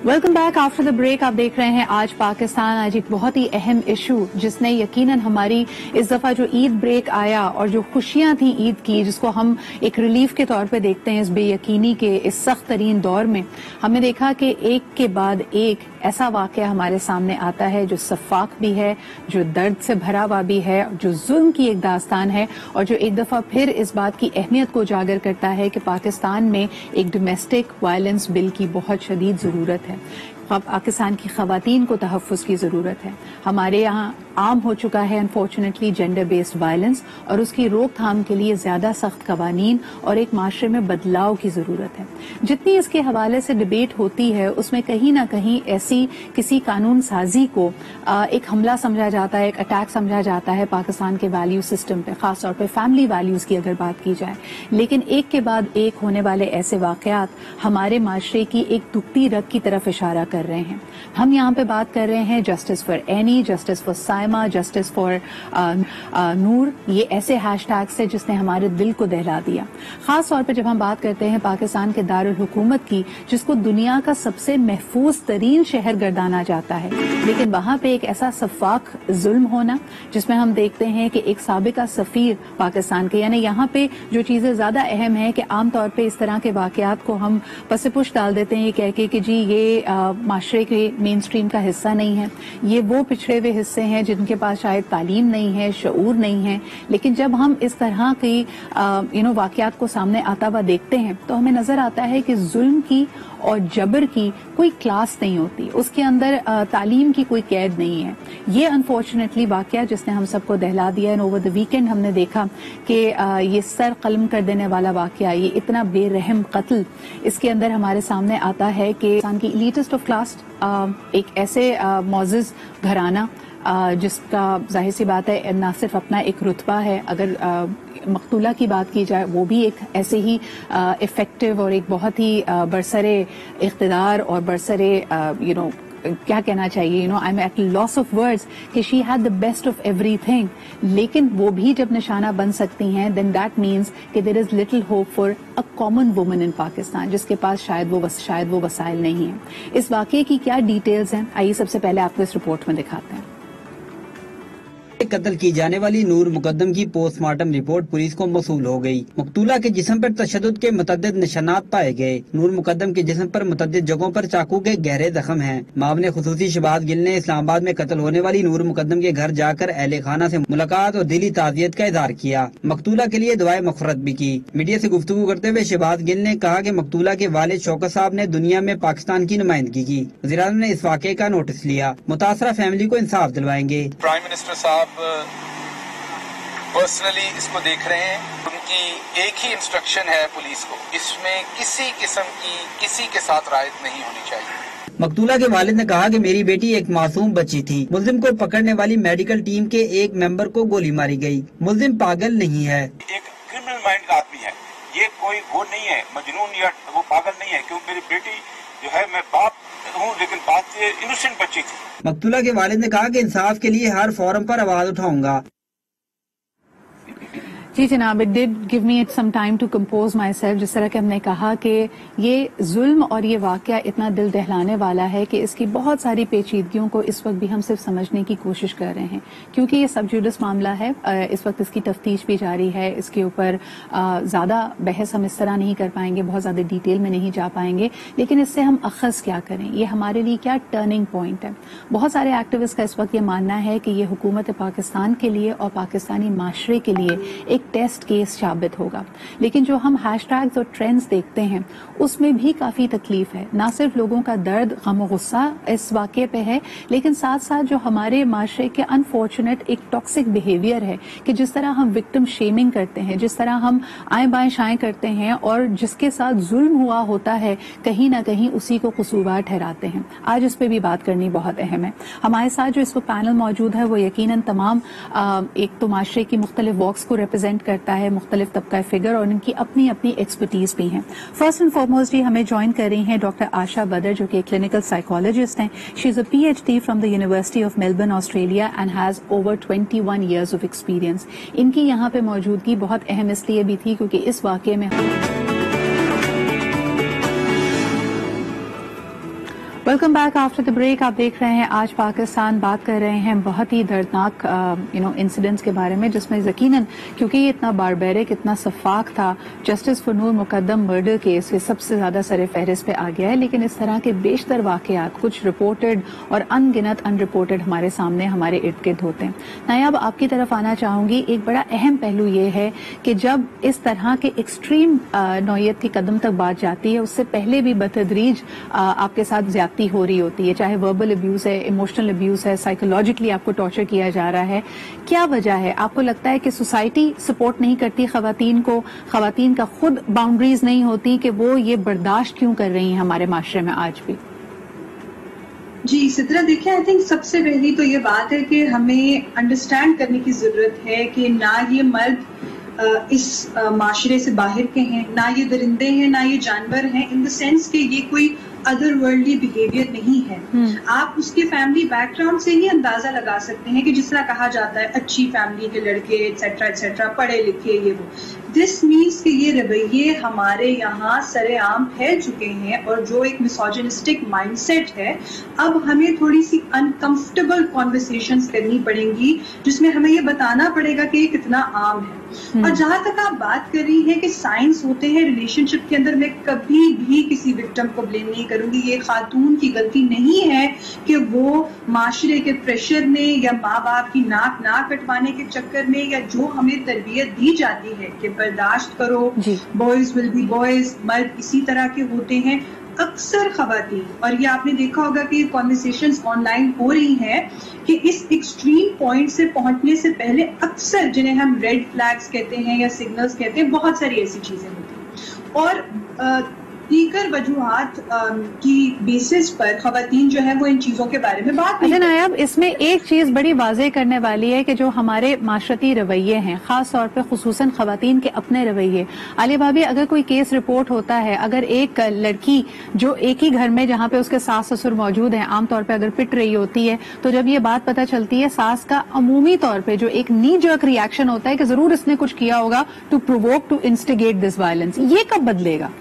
Welcome back after the break. आप देख रहे हैं आज पाकिस्तान। आज एक बहुत ही अहम इशू जिसने यकीनन हमारी इस दफा जो ईद ब्रेक आया और जो खुशियां थी ईद की, जिसको हम एक रिलीफ के तौर पे देखते हैं इस बेयकीनी के इस सख्त तरीन दौर में, हमने देखा कि एक के बाद एक ऐसा वाकया हमारे सामने आता है जो सफाक भी है, जो दर्द से भरा हुआ भी है, जो जुल्म की एक दास्तान है और जो एक दफा फिर इस बात की अहमियत को उजागर करता है कि पाकिस्तान में एक डोमेस्टिक वायलेंस बिल की बहुत शदीद जरूरत है। पाकिस्तान की खवातीन को तहफ़्फ़ुज़ की ज़रूरत है। हमारे यहाँ आम हो चुका है अनफॉर्चुनेटली जेंडर बेस्ड वायलेंस, और उसकी रोकथाम के लिए ज़्यादा सख्त कवानीन और एक माशरे में बदलाव की ज़रूरत है। जितनी इसके हवाले से डिबेट होती है उसमें कहीं ना कहीं ऐसी किसी कानून साजी को एक हमला समझा जाता है, एक अटैक समझा जाता है पाकिस्तान के वैल्यू सिस्टम पे, खासतौर पर फैमिली वैल्यूज़ की अगर बात की जाए। लेकिन एक के बाद एक होने वाले ऐसे वाक़यात हमारे माशरे की एक दुखती रग की तरफ इशारा कर रहे हैं। हम यहाँ पे बात कर रहे हैं justice for Annie, justice for Saima, justice for Noor. ये ऐसे हैशटैग्स है जिसने हमारे दिल को दहला दिया। खास तौर पे जब हम बात करते हैं पाकिस्तान के दारुल हुकूमत की, जिसको दुनिया का सबसे महफूज तरीन शहर गर्दाना जाता है, लेकिन वहां पे एक ऐसा सफाक जुल्म होना जिसमें हम देखते हैं कि एक साबिका सफीर पाकिस्तान के, यानी यहाँ पे जो चीजें ज्यादा अहम है कि आमतौर पे इस तरह के वाकयात को हम पसे-पुश डाल देते हैं ये कह के कि जी ये माशरे के मेन स्ट्रीम का हिस्सा नहीं है, ये वो पिछड़े हुए हिस्से हैं जिनके पास शायद तालीम नहीं है, शऊर नहीं है। लेकिन जब हम इस तरह की वाकयात को सामने आता हुआ देखते हैं तो हमें नजर आता है कि जुल्म की और जबर की कोई क्लास नहीं होती, उसके अंदर तालीम की कोई कैद नहीं है। ये अनफॉर्चुनेटली वाकया जिसने हम सबको दहला दिया है। ओवर द वीकेंड हमने देखा कि ये सर कलम कर देने वाला वाकया, ये इतना बेरहम कत्ल, इसके अंदर हमारे सामने आता है कि पाकिस्तान की एलीटिस्ट ऑफ क्लास एक ऐसे मौजिज घराना जिसका जाहिर सी बात है ना सिर्फ अपना एक रुतबा है, अगर मकतूला की बात की जाए वो भी एक ऐसे ही इफेक्टिव और एक बहुत ही बरसरे इख्तिदार और बरसरे क्या कहना चाहिए, I am at loss of words कि she had the best of everything. लेकिन वो भी जब निशाना बन सकती हैं देन दैट मीन्स कि there is little hope for a common woman in Pakistan जिसके पास शायद वो वसाइल नहीं है। इस वाकये की क्या डिटेल्स हैं, आइए सबसे पहले आपको इस रिपोर्ट में दिखाते हैं। कत्ल की जाने वाली नूर मुकद्दम की पोस्टमार्टम रिपोर्ट पुलिस को मौसूल हो गई। मकतूला के जिस्म पर तशद्दुद के मुतअद्दिद निशानात पाए गए। नूर मुकद्दम के जिस्म पर मुतअद्दिद जगहों पर चाकू के गहरे जख्म हैं। मामले खुसूसी शहबाज गिल ने इस्लामाबाद में कत्ल होने वाली नूर मुकद्दम के घर जाकर अहले खाना से मुलाकात और दिली ताज़ियत का इजहार किया। मकतूला के लिए दुआए मग़फ़िरत भी की। मीडिया से गुफ्तगू करते हुए शहबाज गिल ने कहा कि मकतूला के वालिद शौकत साहब ने दुनिया में पाकिस्तान की नुमाइंदगी की। वज़ीर-ए-आज़म ने इस वाक़े का नोटिस लिया। मुतासरा फैमिली को इंसाफ दिलवाएंगे। प्राइम मिनिस्टर साहब पर्सनली इसको देख रहे हैं। उनकी एक ही इंस्ट्रक्शन है पुलिस को, इसमें किसी किस्म की किसी के साथ रायत नहीं होनी चाहिए। मकतूला के वालिद ने कहा कि मेरी बेटी एक मासूम बच्ची थी। मुल्जिम को पकड़ने वाली मेडिकल टीम के एक मेंबर को गोली मारी गई। मुल्जिम पागल नहीं है, एक क्रिमिनल माइंड का आदमी है, ये कोई वो नहीं है मजनून या वो पागल नहीं है। क्योंकि मेरी बेटी जो है, मैं बाप हूँ लेकिन बात से इनोसेंट बच्ची थी। मकतूला के वालिद ने कहा कि इंसाफ के लिए हर फोरम पर आवाज उठाऊंगा। जी जनाब, it did give me it some time to compose myself. जिस तरह के हमने कहा कि ये जुल्म और ये वाकया इतना दिल दहलाने वाला है कि इसकी बहुत सारी पेचीदगियों को इस वक्त भी हम सिर्फ समझने की कोशिश कर रहे हैं, क्योंकि ये सब जुडिस मामला है। इस वक्त इसकी तफ्तीश भी जारी है। इसके ऊपर ज्यादा बहस हम इस तरह नहीं कर पाएंगे, बहुत ज्यादा डिटेल में नहीं जा पाएंगे। लेकिन इससे हम अखज़ क्या करें, ये हमारे लिए क्या टर्निंग पॉइंट है। बहुत सारे एक्टिविस्ट का इस वक्त ये मानना है कि ये हुकूमत पाकिस्तान के लिए और पाकिस्तानी माशरे के लिए एक टेस्ट केस साबित होगा। लेकिन जो हम हैशटैग्स और ट्रेंड्स देखते हैं उसमें भी काफी तकलीफ है। ना सिर्फ लोगों का दर्द, गम और गुस्सा इस वाक़े पे है, लेकिन साथ साथ जो हमारे माशरे के अनफॉर्चुनेट एक टॉक्सिक बिहेवियर है कि जिस तरह हम विक्टिम शेमिंग करते हैं, जिस तरह हम आए बाएं शाएं करते हैं और जिसके साथ जुल्म हुआ होता है कहीं ना कहीं उसी को कसूरवार ठहराते हैं। आज इस पे भी बात करनी बहुत अहम है। हमारे साथ जो इस वक्त पैनल मौजूद है वो यकीनन तमाम एक तो माशरे की मुख्तलिफ वॉक्स को रिप्रेजेंट करता है, मुख्तलिफ तबका फिगर, और उनकी अपनी अपनी एक्सपर्टीज भी हैं। फर्स्ट एंड फॉरमोस्ट जी हमें ज्वाइन कर रही हैं डॉक्टर आशा बदर, जो कि क्लिनिकल साइकोलॉजिस्ट हैं। She is a PhD from the university of Melbourne, Australia, and has over 21 years of experience. इनकी यहाँ पे मौजूदगी बहुत अहम इसलिए भी थी क्योंकि इस वाकये में welcome back after the break. आप देख रहे हैं आज पाकिस्तान, बात कर रहे हैं बहुत ही दर्दनाक इंसिडेंट्स के बारे में, जिसमें यकीनन क्योंकि ये इतना बारबेरिक, इतना सफाक था, justice for Noor Muqaddam murder case ये सबसे ज्यादा सर फहरिस्त पे आ गया है। लेकिन इस तरह के बेशतर वाकयात कुछ रिपोर्टेड और अनगिनत अनरिपोर्टेड हमारे सामने, हमारे इर्द गिर्द होते हैं। नायाब, आपकी तरफ आना चाहूंगी। एक बड़ा अहम पहलू ये है कि जब इस तरह के एक्सट्रीम नौयत की कदम तक बात जाती है, उससे पहले भी बतदरीज आपके साथ ज्यादती हो रही होती है, चाहे वर्बल अब्यूज है, इमोशनल अब्यूज है, साइकोलॉजिकली आपको टॉर्चर किया जा रहा है। क्या वजह है? आपको लगता है कि सोसाइटी सपोर्ट नहीं करती खवातीन को, खवातीन का खुद बाउंड्रीज नहीं होती कि वो ये बर्दाश्त क्यों कर रही हैं हमारे माशरे में आज भी? जी सिद्रा, देखिए आई थिंक सबसे पहली तो ये बात है कि हमें अंडरस्टैंड करने की जरूरत है कि ना ये मर्द इस माशरे से बाहर के हैं, ना ये दरिंदे हैं, ना ये जानवर हैं, इन द सेंस कि ये कोई अदर वर्ल्डली बिहेवियर नहीं है। आप उसके फैमिली बैकग्राउंड से ही अंदाजा लगा सकते हैं कि जिस तरह कहा जाता है अच्छी फैमिली के लड़के एटसेट्रा एटसेट्रा, पढ़े लिखे, ये वो। दिस मीन्स कि ये रवैये हमारे यहाँ सरेआम फैल चुके हैं और जो एक मिसोजिनिस्टिक माइंडसेट है, अब हमें थोड़ी सी अनकंफर्टेबल कॉन्वर्सेशंस करनी पड़ेंगी जिसमें हमें ये बताना पड़ेगा कि ये कितना आम है। और जहां तक आप बात कर रही हैं कि साइंस होते हैं रिलेशनशिप के अंदर, मैं कभी भी किसी विक्टिम को ब्लेम नहीं करूंगी। ये खातून की गलती नहीं है कि वो माशरे के प्रेशर में या माँ बाप की नाक ना कटवाने के चक्कर में, या जो हमें तरबियत दी जाती है कि बर्दाश्त करो, बॉयज विल बी बॉयज, मर्द इसी तरह के होते हैं, अक्सर खवातीन, और ये आपने देखा होगा कि कॉन्वर्सेशंस ऑनलाइन हो रही हैं कि इस एक्सट्रीम पॉइंट से पहुंचने से पहले अक्सर, जिन्हें हम रेड फ्लैग्स कहते हैं या सिग्नल्स कहते हैं, बहुत सारी ऐसी चीजें होती हैं और दीगर वजूहात की बेसिस पर खवातीन जो है वो इन चीजों के बारे में बात नहीं। नायाब, इसमें एक चीज बड़ी वाज़ेह करने वाली है कि जो हमारे माशरती रवैये हैं, खास तौर पे खुसूसन खवातीन के अपने रवैये। आलिया भाभी, अगर कोई केस रिपोर्ट होता है, अगर एक लड़की जो एक ही घर में जहाँ पे उसके सास ससुर मौजूद हैं, आमतौर पर अगर पिट रही होती है, तो जब ये बात पता चलती है, सास का अमूमी तौर पर जो एक नी जर्क रिएक्शन होता है कि जरूर इसने कुछ किया होगा to provoke, to instigate this violence, ये कब बदलेगा?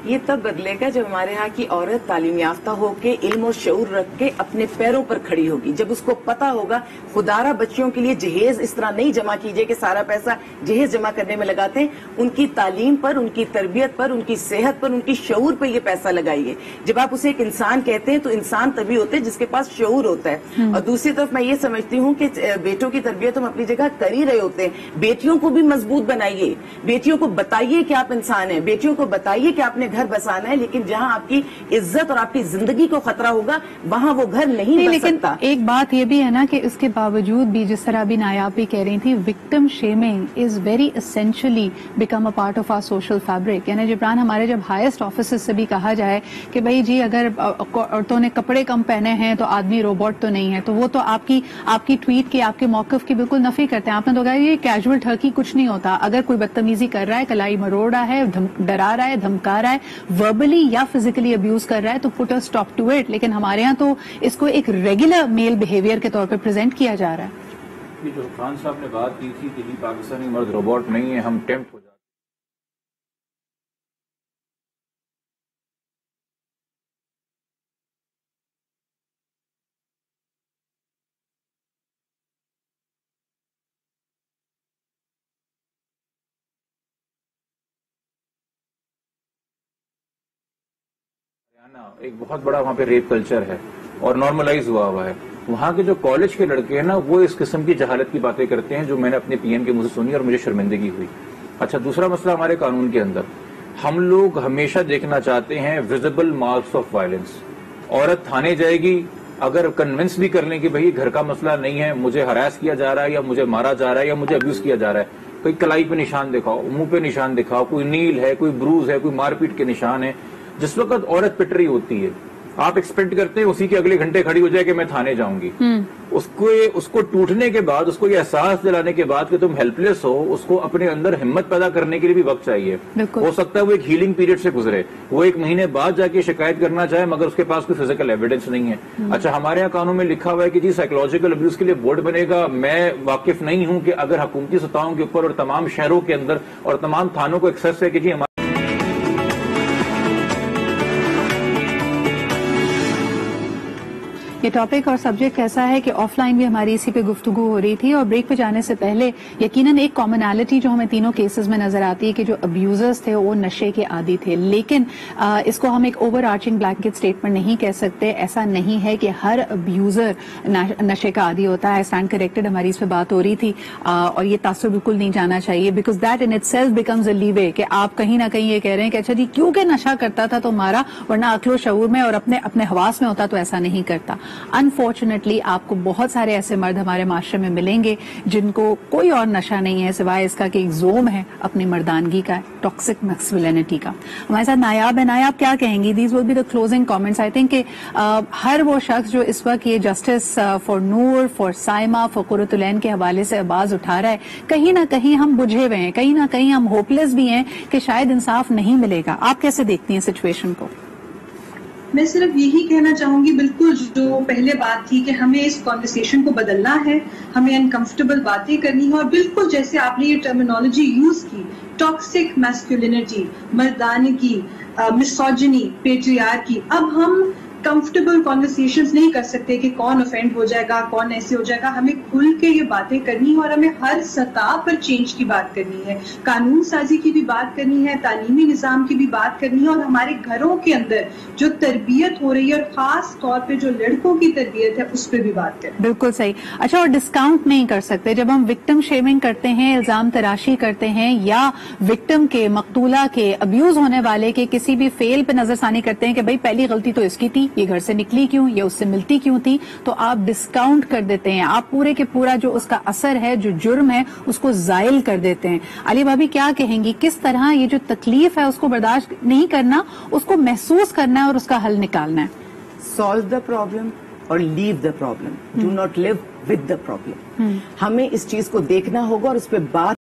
ये तब बदलेगा जब हमारे यहाँ की औरत तालीम याफ्ता होके, इल्म और शऊर रख के अपने पैरों पर खड़ी होगी। जब उसको पता होगा खुदारा बच्चियों के लिए जहेज इस तरह नहीं जमा कीजिए कि सारा पैसा जहेज जमा करने में लगाते हैं, उनकी तालीम पर, उनकी तरबियत पर, उनकी सेहत पर, उनकी शऊर पर ये पैसा लगाइए। जब आप उसे एक इंसान कहते हैं तो इंसान तभी होते हैं जिसके पास शऊर होता है। और दूसरी तरफ मैं ये समझती हूँ कि बेटों की तरबियत हम अपनी जगह कर ही रहे होते हैं। बेटियों को भी मजबूत बनाइए, बेटियों को बताइए कि आप इंसान हैं, बेटियों को बताइए कि आपने घर बसाना है, लेकिन जहां आपकी इज्जत और आपकी जिंदगी को खतरा होगा वहां वो घर नहीं बस सकता। एक बात ये भी है ना कि इसके बावजूद भी, जिस तरह भी नायाब भी कह रही थी, victim shaming is very essentially become a part of our social fabric. यानी जिब्रान, हमारे जब हाईएस्ट ऑफिसर्स से भी कहा जाए कि भाई जी अगर औरतों ने कपड़े कम पहने हैं तो आदमी रोबोट तो नहीं है, तो वो तो आपकी ट्वीट की, आपके मौकफ की बिल्कुल नफी करते हैं। आपने तो कहा ये कैजुअल ठगी, कुछ नहीं होता। अगर कोई बदतमीजी कर रहा है, कलाई मरोड़ रहा है, डरा रहा है, धमका रहा है, वर्बली या फिजिकली अब्यूज कर रहा है, तो put a stop to it. लेकिन हमारे यहाँ तो इसको एक रेगुलर मेल बिहेवियर के तौर पे प्रेजेंट किया जा रहा है। ये जो खान साहब ने बात की थी कि पाकिस्तानी मर्द रोबोट नहीं है, हम टेम्प्ट हो जाते। एक बहुत बड़ा वहाँ पे रेप कल्चर है और नॉर्मलाइज हुआ है। वहाँ के जो कॉलेज के लड़के हैं ना, वो इस किस्म की जहालत की बातें करते हैं जो मैंने अपने पीएम के मुंह से सुनी और मुझे शर्मिंदगी हुई। अच्छा, दूसरा मसला हमारे कानून के अंदर, हम लोग हमेशा देखना चाहते हैं विजिबल मार्क्स ऑफ वायलेंस। औरत थाने जाएगी, अगर कन्विंस भी कर लें कि भाई घर का मसला नहीं है, मुझे हरास किया जा रहा है या मुझे मारा जा रहा है या मुझे अब्यूज किया जा रहा है, कोई कलाई पे निशान दिखाओ, मुंह पे निशान दिखाओ, कोई नील है, कोई ब्रूज है, कोई मारपीट के निशान है, जिस वक्त औरत पिट रही होती है, आप एक्सपेक्ट करते हैं उसी के अगले घंटे खड़ी हो जाए कि मैं थाने जाऊंगी। उसको टूटने के बाद, उसको ये एहसास दिलाने के बाद कि तुम हेल्पलेस हो, उसको अपने अंदर हिम्मत पैदा करने के लिए भी वक्त चाहिए। हो सकता है वो एक हीलिंग पीरियड से गुजरे, वो 1 महीने बाद जाके शिकायत करना चाहे, मगर उसके पास कोई फिजिकल एविडेंस नहीं है। अच्छा, हमारे यहाँ कानून में लिखा हुआ है कि जी साइकोलॉजिकल अब्यूज के लिए बोर्ड बनेगा। मैं वाकिफ नहीं हूं कि अगर हुकूमती सतहों के ऊपर और तमाम शहरों के अंदर और तमाम थानों को एक्सेस है कि जी یہ ٹاپک اور سبجیکٹ ایسا ہے کہ آف لائن بھی ہماری اسی پہ گفتگو ہو رہی تھی، اور بریک پہ جانے سے پہلے یقیناً ایک کامنالٹی جو ہمیں تینوں کیسز میں نظر آتی ہے کہ جو ابیوزرز تھے وہ نشے کے عادی تھے، لیکن اس کو ہم ایک اوور آرچنگ بلینکٹ اسٹیٹمنٹ نہیں کہہ سکتے. ایسا نہیں ہے کہ ہر ابیوزر نشے کا عادی ہوتا ہے. اسٹینڈ کریکٹڈ، ہماری اس پہ بات ہو رہی تھی، اور یہ تاثر بالکل نہیں جانا چاہیے، because that in itself becomes a leeway کہ آپ کہیں نہ کہیں یہ کہہ رہے ہیں کہ اچھا جی کیونکہ نشہ کرتا تھا تو مارا، ورنہ عقل و شعور میں اور اپنے حواس میں ہوتا تو ایسا نہیں کرتا. انفارچونیٹلی آپ کو بہت سارے ایسے مرد ہمارے معاشرے میں ملیں گے جن کو کوئی اور نشہ نہیں ہے سوائے اس کا کہ ایک زوم ہے اپنی مردانگی کا، ٹاکسک میسکولینٹی کا. ہمارے ساتھ نایاب ہے. نایاب کیا کہیں گی؟ These will be the closing comments. I think کہ ہر وہ شخص جو اس وقت یہ justice for Noor, for Saima, for Qurat ulain کے حوالے سے آواز اٹھا رہا ہے، کہیں نہ کہیں ہم بجھے ہوئے ہیں، کہیں نہ کہیں ہم ہوپ لیس بھی ہیں کہ شاید انصاف نہیں ملے گا. آپ کیسے دیکھتی ہیں سچویشن کو؟ میں صرف یہی کہنا چاہوں گی، بالکل جو پہلے بات تھی کہ ہمیں اس کانورسیشن کو بدلنا ہے، ہمیں انکمفرٹیبل باتیں کرنی ہے، اور بالکل جیسے آپ نے یہ ٹرمینالوجی یوز کی، ٹاکسک میسکولینٹی، مردانگی، مسوجنی، پیٹریارکی، اب ہم کمفرٹیبل کانورسیشنز نہیں کر سکتے کہ کون افینڈ ہو جائے گا، کون ایسے ہو جائے گا. ہمیں کھل کے یہ باتیں کرنی ہے، اور ہمیں ہر سطح پر چینج کی بات کرنی ہے، قانون سازی کی بھی بات کرنی ہے، تعلیمی نظام کی بھی بات کرنی ہے، اور ہمارے گھروں کے اندر جو تربیت ہو رہی ہے اور خاص طور پہ جو لڑکوں کی تربیت ہے اس پہ بھی بات کریں. بالکل صحیح. اچھا، اور ڈسکاؤنٹ نہیں کر سکتے جب ہم وکٹم شیمنگ کرتے ہیں، الزام تراشی کرتے ہیں، یا وکٹم کے، مقتولہ کے، ابیوز ہونے والے کے کسی بھی فیل پہ نظر ثانی کرتے ہیں کہ بھئی پہلی غلطی تو اس کی تھی، یہ گھر سے نکلی کیوں، یہ اس سے ملتی کیوں تھی، تو آپ ڈسکاؤنٹ کر دیتے ہیں، آپ پورے کے پورا جو اس کا اثر ہے، جو جرم ہے، اس کو زائل کر دیتے ہیں. علی بھابی کیا کہیں گی؟ کس طرح یہ جو تکلیف ہے اس کو برداشت نہیں کرنا، اس کو محسوس کرنا ہے اور اس کا حل نکالنا ہے؟ سالو دا پرابلم اور leave the problem, do not leave with the problem. ہمیں اس چیز کو دیکھنا ہوگا اور اس پہ بات